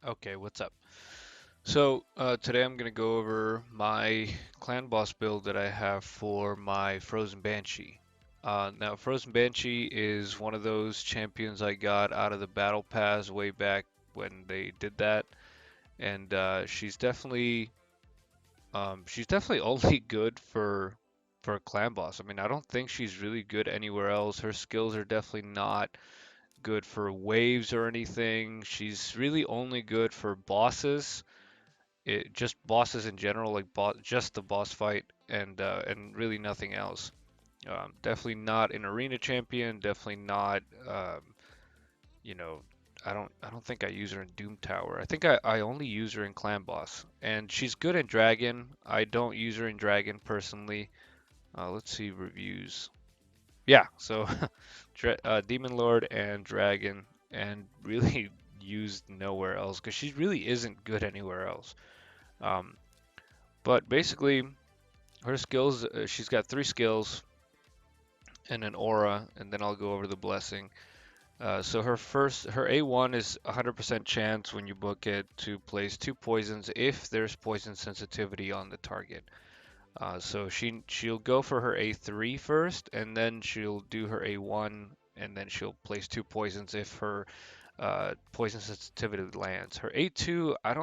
Okay, what's up? So today I'm gonna go over my clan boss build that I have for my Frozen Banshee. Now, Frozen Banshee is one of those champions I got out of the Battle Pass way back when they did that, and she's definitely only good for a clan boss. I mean, I don't think she's really good anywhere else. Her skills are definitely not good for waves or anything. She's really only good for bosses just bosses in general, like just the boss fight and really nothing else. Definitely not an arena champion. Definitely not. You know, I don't think I use her in Doom Tower. I think I only use her in Clan Boss, and she's good in Dragon. I don't use her in Dragon personally. Let's see reviews. Yeah, so Demon Lord and Dragon, and really used nowhere else because she really isn't good anywhere else. Um, but basically, her skills, she's got three skills and an aura, and then I'll go over the blessing. So her A1 is 100% chance when you book it to place two poisons if there's poison sensitivity on the target. So she'll go for her A3 first, and then she'll do her A1, and then she'll place two poisons if her poison sensitivity lands. Her A2, I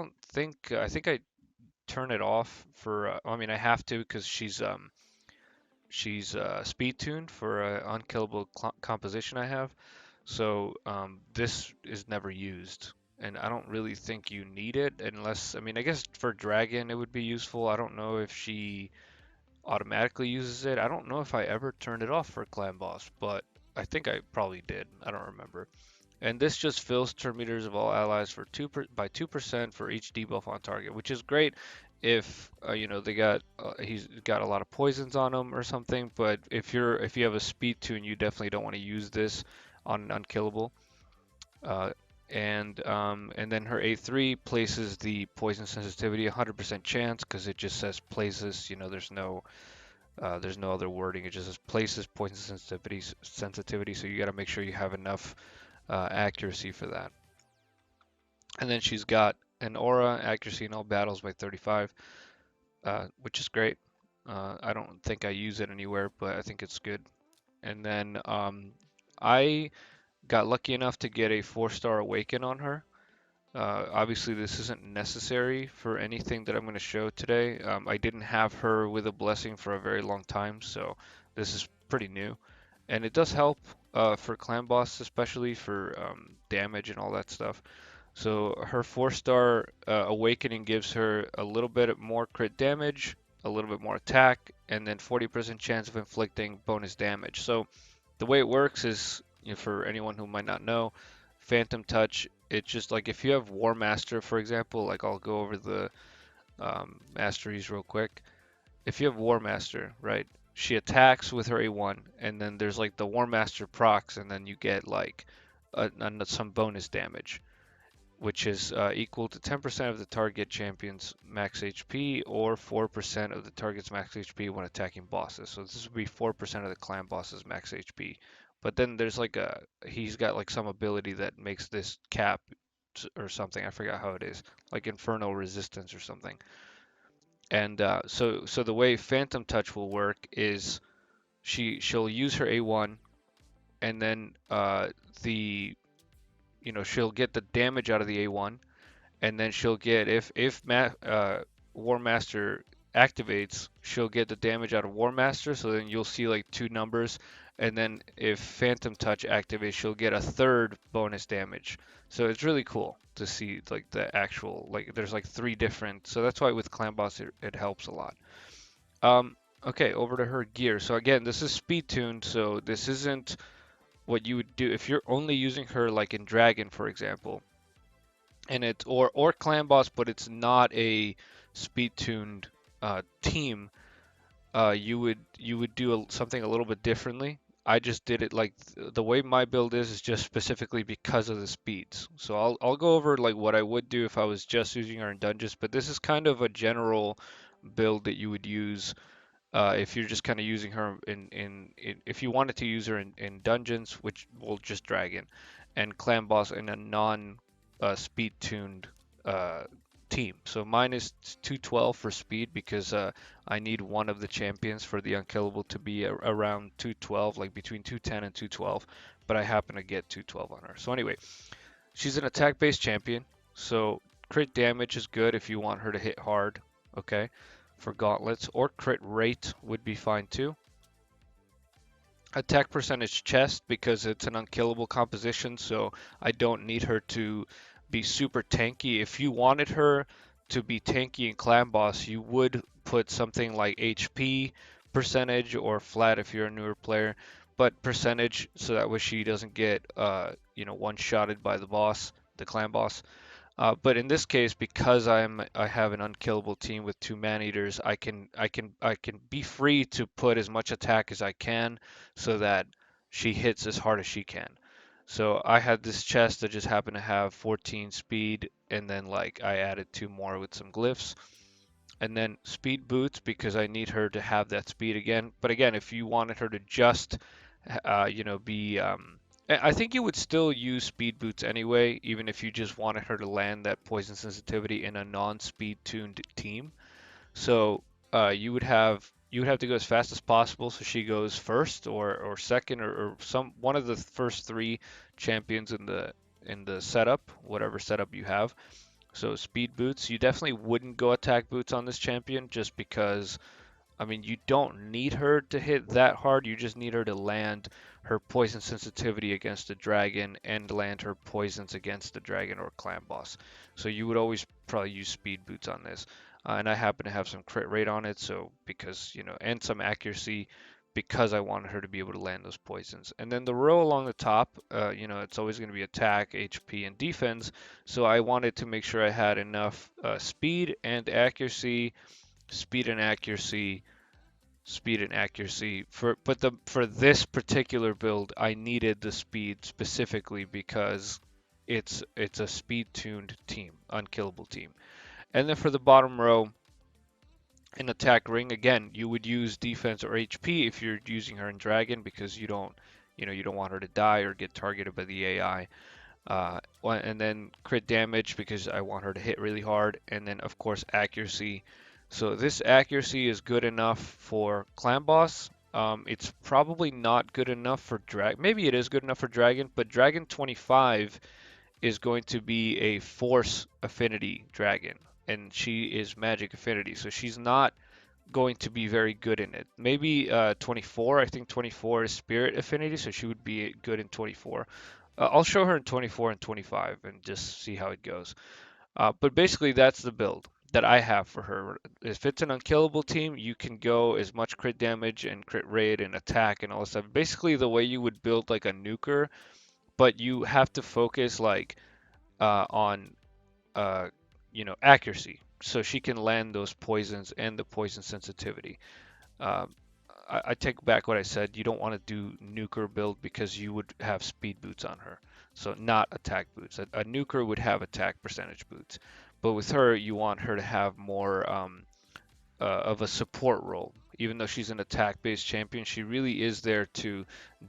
think I turn it off for. I mean, I have to because she's speed tuned for an unkillable composition I have. So this is never used. And I don't really think you need it unless, I mean, I guess for Dragon it would be useful. I don't know if she automatically uses it. I don't know if I ever turned it off for Clan Boss, but I think I probably did. I don't remember. And this just fills turn meters of all allies for by 2% for each debuff on target, which is great if he's got a lot of poisons on him or something. But if you have a speed tune, you definitely don't want to use this on an unkillable. Uh, and then her A3 places the poison sensitivity 100% chance because it just says places. There's no other wording. It just says places poison sensitivity. So you got to make sure you have enough accuracy for that. And then she's got an aura, accuracy in all battles by 35, which is great. I don't think I use it anywhere, but I think it's good. And then I got lucky enough to get a 4-star awaken on her. Obviously, this isn't necessary for anything that I'm going to show today. I didn't have her with a blessing for a very long time, so this is pretty new. And it does help for clan boss, especially for damage and all that stuff. So her 4-star awakening gives her a little bit more crit damage, a little bit more attack, and then 40% chance of inflicting bonus damage. So the way it works is, for anyone who might not know, Phantom Touch, it's just like if you have War Master, for example, like I'll go over the masteries real quick. If you have War Master, right, she attacks with her A1, and then there's like the War Master procs, and then you get like some bonus damage, which is equal to 10% of the target champion's max HP or 4% of the target's max HP when attacking bosses. So this would be 4% of the clan boss's max HP. But then there's like he's got like some ability that makes this cap or something. I forgot how it is, like Infernal Resistance or something. And so the way Phantom Touch will work is she'll use her A1 and then the she'll get the damage out of the A1 and then she'll get War Master activates, she'll get the damage out of War Master. So then you'll see like two numbers, and then if Phantom Touch activates, she'll get a third bonus damage. So it's really cool to see like the actual like there's like three different. So that's why with Clan Boss it helps a lot. Okay, over to her gear. So again, this is speed tuned, so this isn't what you would do if you're only using her like in Dragon, for example and it's or clan boss, but it's not a speed tuned team. You would do something a little bit differently. I just did it like the way my build is just specifically because of the speeds. So I'll go over like what I would do if I was just using her in dungeons, but this is kind of a general build that you would use if you're just kind of using her in if you wanted to use her in dungeons, which will just dragon, and clan boss in a non speed tuned uh, team. So mine is 212 for speed because I need one of the champions for the unkillable to be around 212, like between 210 and 212. But I happen to get 212 on her. So anyway, she's an attack-based champion. So crit damage is good if you want her to hit hard. Okay, for gauntlets, or crit rate would be fine too. Attack percentage chest because it's an unkillable composition, so I don't need her to be super tanky. If you wanted her to be tanky in clan boss, you would put something like HP percentage or flat if you're a newer player, but percentage so that way she doesn't get one-shotted by the boss, the clan boss. But in this case, because I have an unkillable team with two man eaters, I can be free to put as much attack as I can, so that she hits as hard as she can. So I had this chest that just happened to have 14 speed, and then like I added two more with some glyphs, and then speed boots because I need her to have that speed again. But again, if you wanted her to just, be, I think you would still use speed boots anyway, even if you just wanted her to land that poison sensitivity in a non-speed tuned team. So you would have to go as fast as possible, so she goes first or second or some one of the first three champions in the setup, whatever setup you have. So speed boots, you definitely wouldn't go attack boots on this champion just because I mean you don't need her to hit that hard. You just need her to land her poison sensitivity against the dragon and land her poisons against the dragon or clan boss. So you would always probably use speed boots on this. And I happen to have some crit rate on it, so because and some accuracy because I wanted her to be able to land those poisons. And then the row along the top, it's always going to be attack, HP, and defense. So I wanted to make sure I had enough speed and accuracy, speed and accuracy, speed and accuracy. For this particular build, I needed the speed specifically because it's a speed tuned team, unkillable team. And then for the bottom row, in attack ring, again, you would use defense or HP if you're using her in dragon because you don't want her to die or get targeted by the AI. And then crit damage because I want her to hit really hard, and then of course accuracy. So this accuracy is good enough for clan boss. It's probably not good enough for drag. Maybe it is good enough for dragon, but dragon 25 is going to be a force affinity dragon, and she is magic affinity, so she's not going to be very good in it. Maybe 24. I think 24 is spirit affinity, so she would be good in 24. I'll show her in 24 and 25 and just see how it goes. But basically, that's the build that I have for her. If it's an unkillable team, you can go as much crit damage and crit rate and attack and all this stuff. Basically, the way you would build like a nuker, but you have to focus like on accuracy, so she can land those poisons and the poison sensitivity. Um, I take back what I said. You don't want to do nuker build because you would have speed boots on her, so not attack boots. A nuker would have attack percentage boots, but with her, you want her to have more of a support role. Even though she's an attack-based champion, she really is there to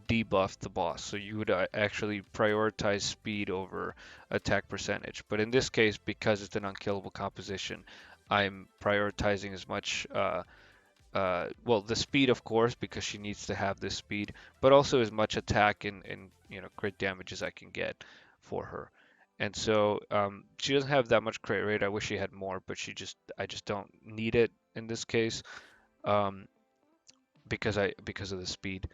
debuff the boss. So you would actually prioritize speed over attack percentage. But in this case, because it's an unkillable composition, I'm prioritizing as much well, the speed, of course, because she needs to have this speed, but also as much attack and crit damage as I can get for her. And so she doesn't have that much crit rate. I wish she had more, but I just don't need it in this case um, because of the speed.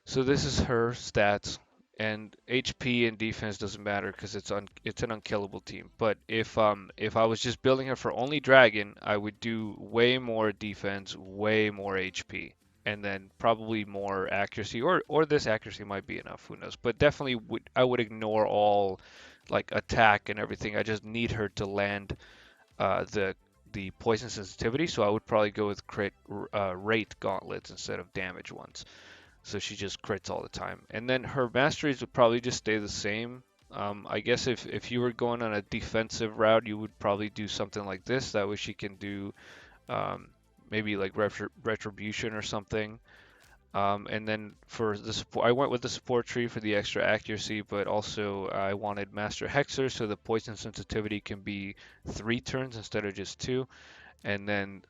So this is her stats, and HP and defense doesn't matter because it's an unkillable team. But if I was just building her for only dragon, I would do way more defense, way more HP, and then probably more accuracy, or this accuracy might be enough, who knows? But definitely I would ignore all like attack and everything. I just need her to land the poison sensitivity, so I would probably go with crit rate gauntlets instead of damage ones. So she just crits all the time. And then her masteries would probably just stay the same. I guess if you were going on a defensive route, you would probably do something like this. That way she can do um, maybe like retribution or something. And then for the support, I went with the support tree for the extra accuracy, but also I wanted Master Hexer so the poison sensitivity can be 3 turns instead of just two, and then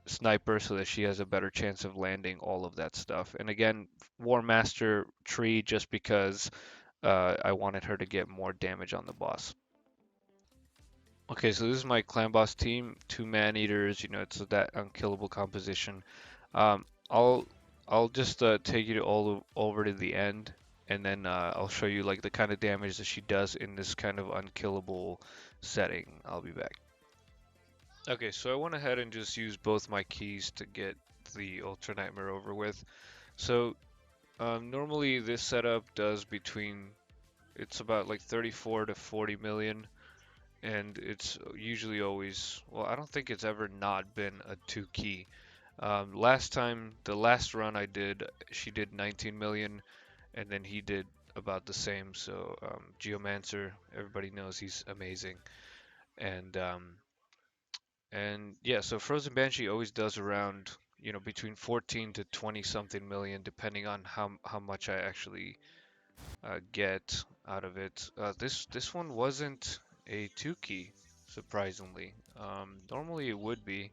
Sniper so that she has a better chance of landing all of that stuff. And again, War Master tree just because I wanted her to get more damage on the boss. Okay, so this is my clan boss team, 2 man-eaters, it's that unkillable composition. Um, I'll I'll just take you to over to the end, and then I'll show you like the kind of damage that she does in this kind of unkillable setting. I'll be back. Okay, so I went ahead and just used both my keys to get the Ultra Nightmare over with. So normally this setup does it's about like 34 to 40 million, and it's usually always, well, I don't think it's ever not been a 2 key. Last time, the last run I did, she did 19 million, and then he did about the same. So Geomancer, everybody knows he's amazing, and yeah, so Frozen Banshee always does around, between 14 to 20 something million, depending on how much I actually get out of it. This one wasn't a 2 key, surprisingly. Normally it would be.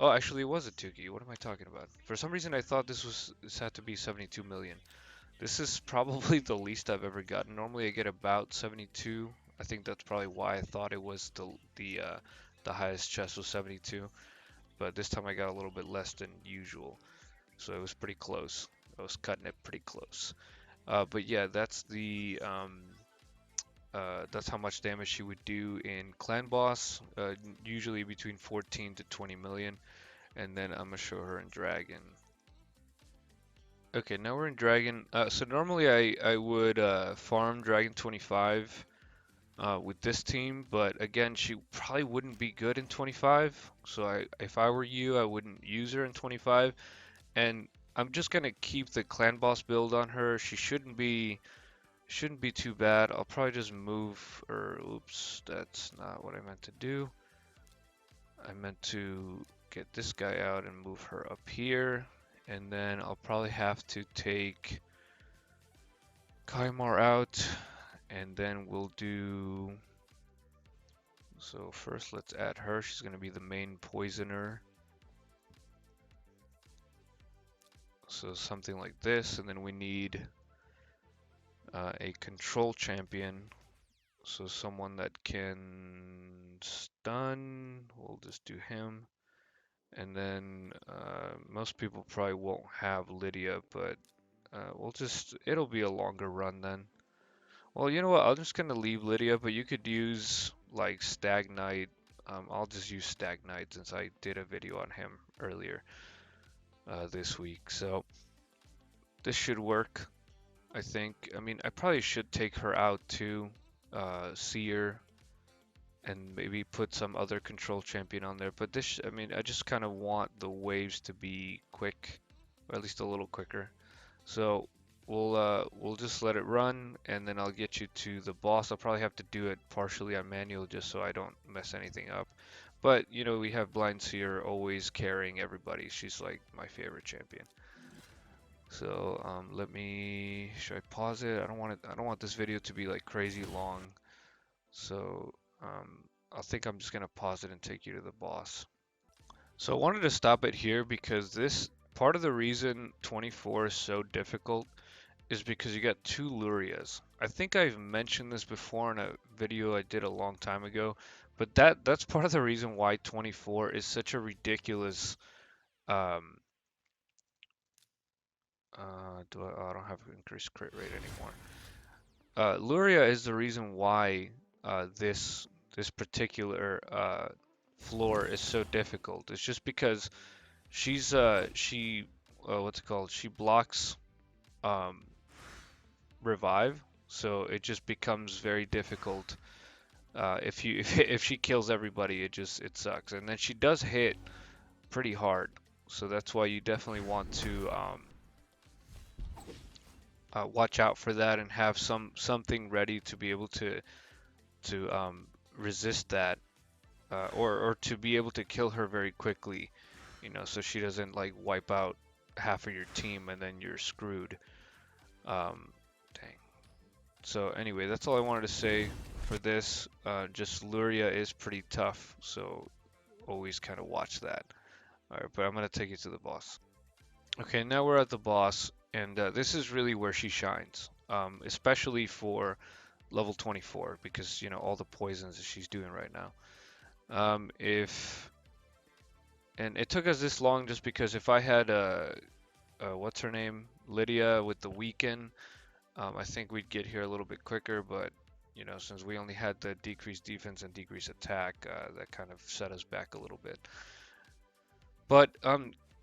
Oh, actually it was a 2 key. What am I talking about? For some reason I thought this had to be 72 million. This is probably the least I've ever gotten. Normally I get about 72. I think that's probably why I thought it was the highest chest was 72. But this time I got a little bit less than usual. So it was pretty close. I was cutting it pretty close. But yeah, that's how much damage she would do in Clan Boss, usually between 14 to 20 million, and then I'm gonna show her in Dragon. Okay, now we're in Dragon. So normally I would farm Dragon 25 with this team, but again, she probably wouldn't be good in 25. So if I were you, I wouldn't use her in 25, and I'm just gonna keep the Clan Boss build on her. She shouldn't be too bad. I'll probably just move, or oops, that's not what I meant to do. I meant to get this guy out and move her up here. And then I'll probably have to take Kaimar out. And then we'll do... So first let's add her. She's going to be the main poisoner. So something like this. And then we need a control champion. So someone that can stun, we'll just do him. And then most people probably won't have Lydia, but it'll be a longer run then. Well, you know what? I'm just gonna leave Lydia, but you could use like Stag Knight. I'll just use Stag Knight since I did a video on him earlier this week. So this should work, I think. I mean, I probably should take her out too, Seer, and maybe put some other control champion on there. But I mean, I just kind of want the waves to be quick, or at least a little quicker. So we'll just let it run, and then I'll get you to the boss. I'll probably have to do it partially on manual just so I don't mess anything up. But we have Blind Seer always carrying everybody. She's like my favorite champion. So should I pause it? I don't want this video to be like crazy long. So I think I'm just gonna pause it and take you to the boss. So I wanted to stop it here because this part of the reason 24 is so difficult is because you got 2 Lurias. I think I've mentioned this before in a video I did a long time ago, but that's part of the reason why 24 is such a ridiculous. Um, I don't have increased crit rate anymore. Luria is the reason why this particular floor is so difficult. It's just because she what's it called? She blocks um, revive, so it just becomes very difficult. If you if she kills everybody, it sucks. And then she does hit pretty hard, so that's why you definitely want to watch out for that and have something ready to be able to resist that, or to be able to kill her very quickly, so she doesn't like wipe out half of your team, and then you're screwed. Um, dang. So anyway, that's all I wanted to say for this. Just Luria is pretty tough, so always kind of watch that. All right, but I'm gonna take you to the boss. Okay, now we're at the boss, and this is really where she shines, especially for level 24, because all the poisons that she's doing right now. If and it took us this long just because if I had what's her name, Lydia with the weaken, I think we'd get here a little bit quicker, but since we only had the decreased defense and decreased attack, that kind of set us back a little bit. But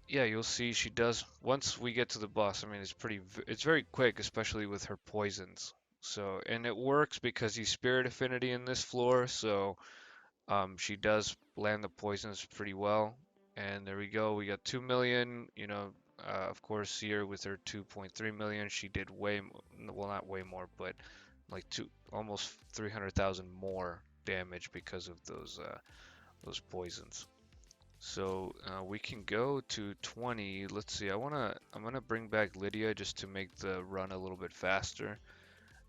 yeah, you'll see she does once we get to the boss. I mean, it's very quick, especially with her poisons. So, and it works because he's spirit affinity in this floor, so she does land the poisons pretty well. And there we go. We got 2 million. Of course, here with her 2.3 million, she did well, not way more, but like almost 300,000 more damage because of those poisons. So we can go to 20. Let's see. I'm gonna bring back Lydia just to make the run a little bit faster,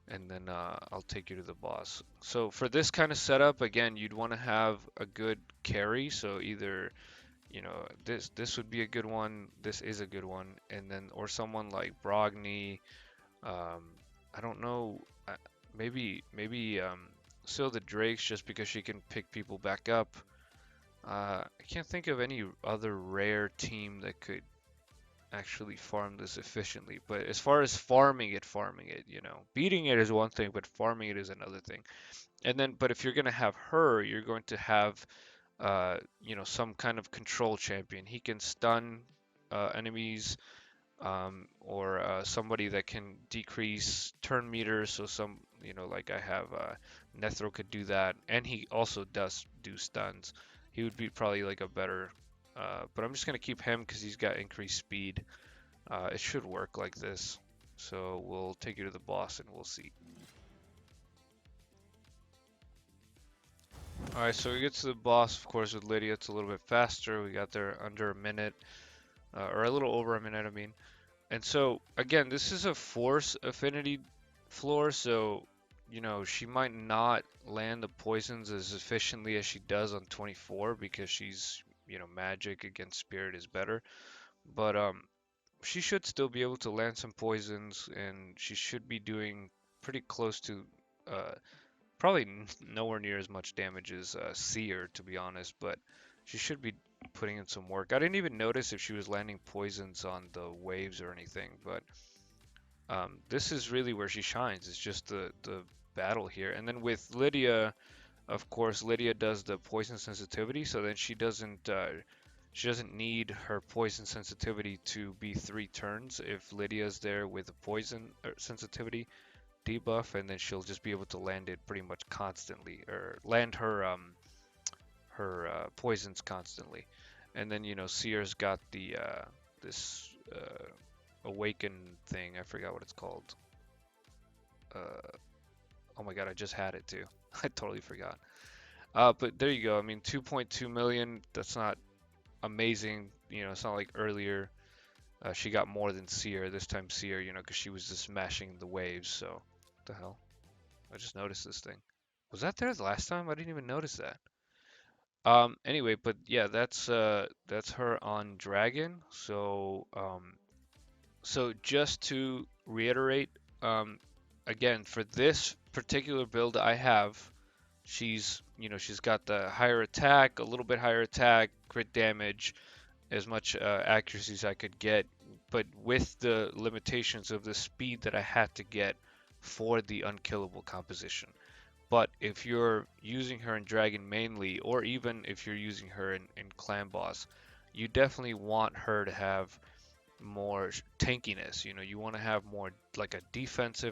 and then I'll take you to the boss. So for this kind of setup, again, you'd want to have a good carry. So either, this would be a good one. This is a good one, and then or someone like Brogni. Um, I don't know. Maybe Syl the Drakes just because she can pick people back up. I can't think of any other rare team that could actually farm this efficiently. But as far as farming it, beating it is one thing, but farming it is another thing. And then, but if you're gonna have her, you're going to have, some kind of control champion. He can stun enemies, or somebody that can decrease turn meters. So like I have, Nethro could do that, and he also does do stuns. He would be probably like a better, but I'm just gonna keep him because he's got increased speed. It should work like this. So we'll take you to the boss and we'll see. Alright, so we get to the boss, of course, with Lydia. It's a little bit faster. We got there under a minute, or a little over a minute, I mean. And so, again, this is a force affinity floor, so, she might not land the poisons as efficiently as she does on 24 because she's, magic against spirit is better. But she should still be able to land some poisons, and she should be doing pretty close to, uh, probably nowhere near as much damage as Seer, to be honest, but she should be putting in some work. I didn't even notice if she was landing poisons on the waves or anything, but this is really where she shines. It's just the battle here. And then with Lydia, of course, Lydia does the poison sensitivity, so then she doesn't need her poison sensitivity to be 3 turns if Lydia's there with a poison sensitivity debuff, and then she'll just be able to land it pretty much constantly, or land her poisons constantly. And then Seer's got the this awaken thing. I forgot what it's called. Uh, oh my god, I just had it too. I totally forgot. But there you go. I mean, 2.2 million. That's not amazing. It's not like earlier. She got more than Seer. This time Seer, because she was just smashing the waves. So, what the hell? I just noticed this thing. Was that there the last time? I didn't even notice that. Anyway, but yeah, that's her on Dragon. So just to reiterate, um, again, for this particular build I have, she's got the higher attack, a little bit higher attack, crit damage, as much accuracy as I could get, but with the limitations of the speed that I had to get for the unkillable composition. But if you're using her in Dragon mainly, or even if you're using her in Clan Boss, you definitely want her to have more tankiness. You want to have more like a defense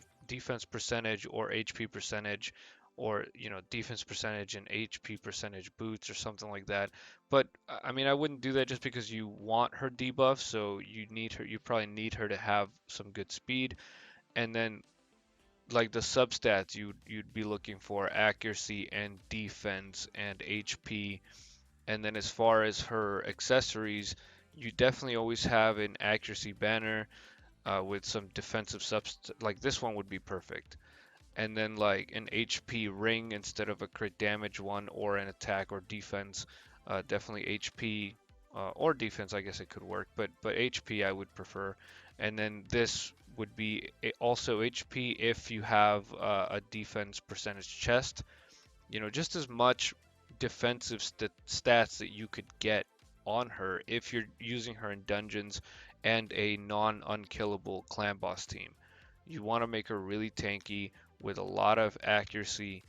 percentage or HP percentage, or defense percentage and HP percentage boots or something like that. But I mean, I wouldn't do that just because you want her debuff. So you probably need her to have some good speed, and then like the substats you'd be looking for accuracy and defense and HP. And then as far as her accessories, you definitely always have an accuracy banner with some defensive subst like this one would be perfect. And then like an HP ring instead of a crit damage one, or an attack or defense. Definitely HP or defense, I guess it could work, but HP I would prefer. And then this would be also HP if you have a defense percentage chest. You know, just as much defensive stats that you could get on her if you're using her in dungeons and a non-unkillable clan boss team. You want to make her really tanky with a lot of accuracy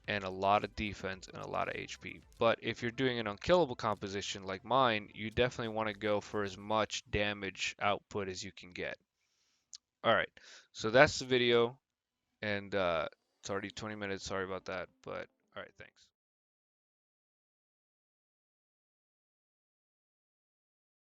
and a lot of defense and a lot of HP. But if you're doing an unkillable composition like mine, you definitely want to go for as much damage output as you can get. Alright, so that's the video, and it's already 20 minutes, sorry about that, but alright, thanks.